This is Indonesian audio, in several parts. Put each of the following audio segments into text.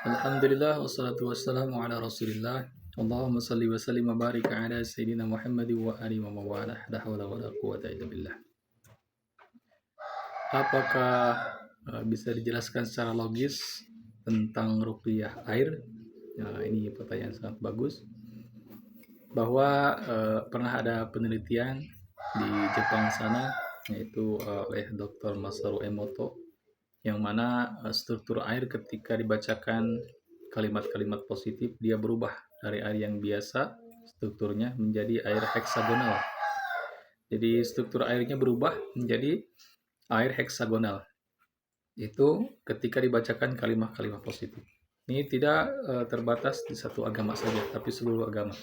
Alhamdulillah wassalatu wassalamu ala Rasulillah. Allahumma salli wa sallim wa barik ala sayyidina Muhammad wa alihi wa mawalah. La haula wa la quwwata illa billah. Apakah bisa dijelaskan secara logis tentang ruqyah air? Nah, ini pertanyaan sangat bagus. Bahwa pernah ada penelitian di Jepang sana, yaitu oleh Dr. Masaru Emoto, yang mana struktur air ketika dibacakan kalimat-kalimat positif dia berubah dari air yang biasa strukturnya menjadi air heksagonal. Jadi struktur airnya berubah menjadi air heksagonal. Itu ketika dibacakan kalimat-kalimat positif. Ini tidak terbatas di satu agama saja, tapi seluruh agama.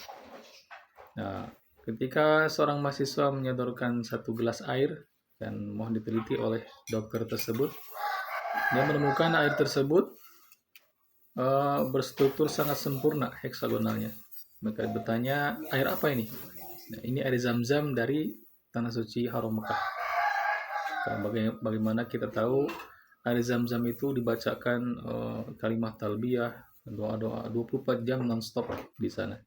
Nah, ketika seorang mahasiswa menyodorkan satu gelas air dan mohon diteliti oleh dokter tersebut, dia menemukan air tersebut berstruktur sangat sempurna heksagonalnya. Maka bertanya, air apa ini? Nah, ini air Zam-Zam dari tanah suci Haram Mekah. Bagaimana kita tahu air Zam-Zam itu dibacakan kalimat talbiyah, doa-doa 24 jam non-stop di sana.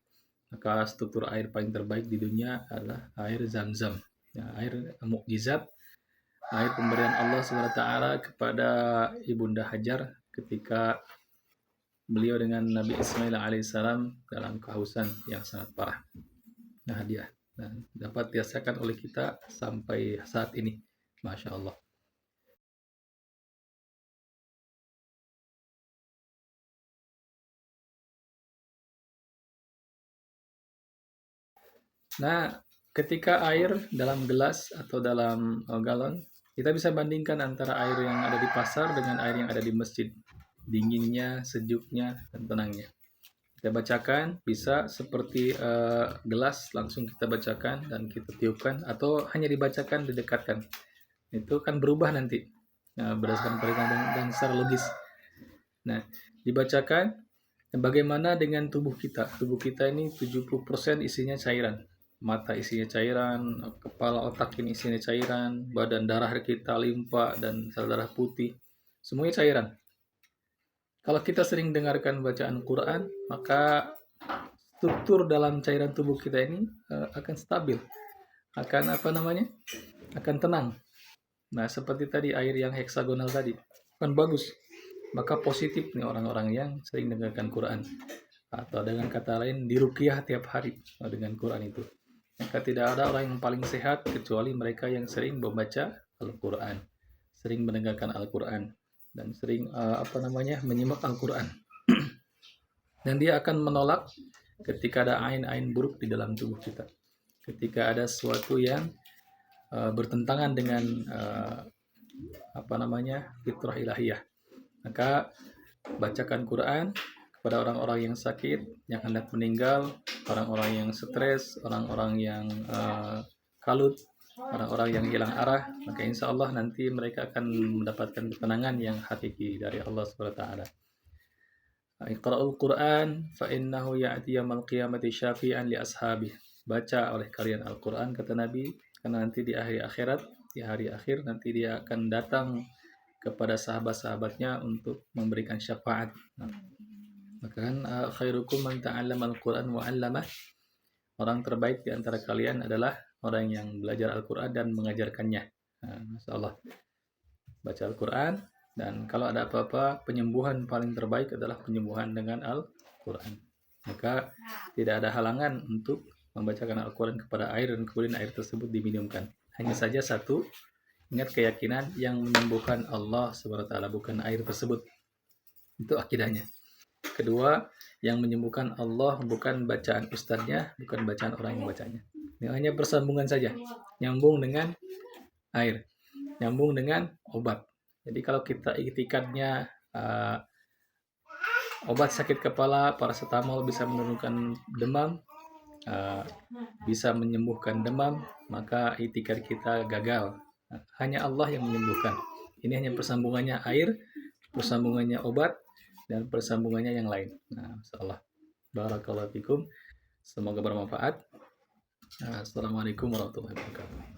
Maka struktur air paling terbaik di dunia adalah air Zam-Zam. Ya, air mukjizat, air pemberian Allah SWT kepada Ibunda Hajar ketika beliau dengan Nabi Ismail alaihissalam dalam kehausan yang sangat parah. Nah, dia dapat dirasakan oleh kita sampai saat ini. Masya Allah. Nah, ketika air dalam gelas atau dalam galon, kita bisa bandingkan antara air yang ada di pasar dengan air yang ada di masjid. Dinginnya, sejuknya, dan tenangnya. Kita bacakan, bisa seperti gelas langsung kita bacakan dan kita tiupkan, atau hanya dibacakan, didekatkan. Itu kan berubah nanti berdasarkan perhitungan dan secara logis. Nah, dibacakan, bagaimana dengan tubuh kita? Tubuh kita ini 70% isinya cairan. Mata isinya cairan, kepala otak ini isinya cairan, badan darah kita, limpa, dan sel darah putih, semuanya cairan. Kalau kita sering dengarkan bacaan Quran, maka struktur dalam cairan tubuh kita ini akan stabil, akan akan tenang. Nah, seperti tadi air yang heksagonal tadi, kan bagus. Maka positif nih orang-orang yang sering dengarkan Quran, atau dengan kata lain diruqyah tiap hari dengan Quran itu. Maka tidak ada orang yang paling sehat kecuali mereka yang sering membaca Al-Quran, sering mendengarkan Al-Quran, dan sering menyimak Al-Quran. Dan dia akan menolak ketika ada ain-ain buruk di dalam tubuh kita. Ketika ada sesuatu yang bertentangan dengan fitrah ilahiyah, maka bacakan Quran kepada orang-orang yang sakit, yang hendak meninggal, orang-orang yang stres, orang-orang yang kalut, orang-orang yang hilang arah, maka insya Allah nanti mereka akan mendapatkan ketenangan yang hakiki dari Allah SWT. Iqra'ul Quran fa innahu ya'ti yaumil qiyamati syafi'an li ashabi. Baca oleh kalian Al-Quran, kata Nabi, karena nanti di hari akhir nanti dia akan datang kepada sahabat-sahabatnya untuk memberikan syafaat. Maka kan khairukum man ta'allama al-Quran wa 'allamah. Orang terbaik di antara kalian adalah orang yang belajar Al-Quran dan mengajarkannya. Masyaallah. Baca Al-Quran, dan kalau ada apa-apa, penyembuhan paling terbaik adalah penyembuhan dengan Al-Quran. Maka tidak ada halangan untuk membacakan Al-Quran kepada air dan kemudian air tersebut diminumkan. Hanya saja satu, ingat keyakinan yang menyembuhkan Allah SWT, bukan air tersebut. Itu akidahnya. Kedua, yang menyembuhkan Allah bukan bacaan ustadznya, bukan bacaan orang yang bacanya. Ini hanya persambungan saja, nyambung dengan air, nyambung dengan obat. Jadi kalau kita iktikadnya obat sakit kepala, paracetamol bisa menurunkan demam, bisa menyembuhkan demam, maka iktikad kita gagal. Hanya Allah yang menyembuhkan. Ini hanya persambungannya air, persambungannya obat, dan persambungannya yang lain. Nah, insyaallah. Barakallahu fikum. Semoga bermanfaat. Assalamualaikum warahmatullahi wabarakatuh.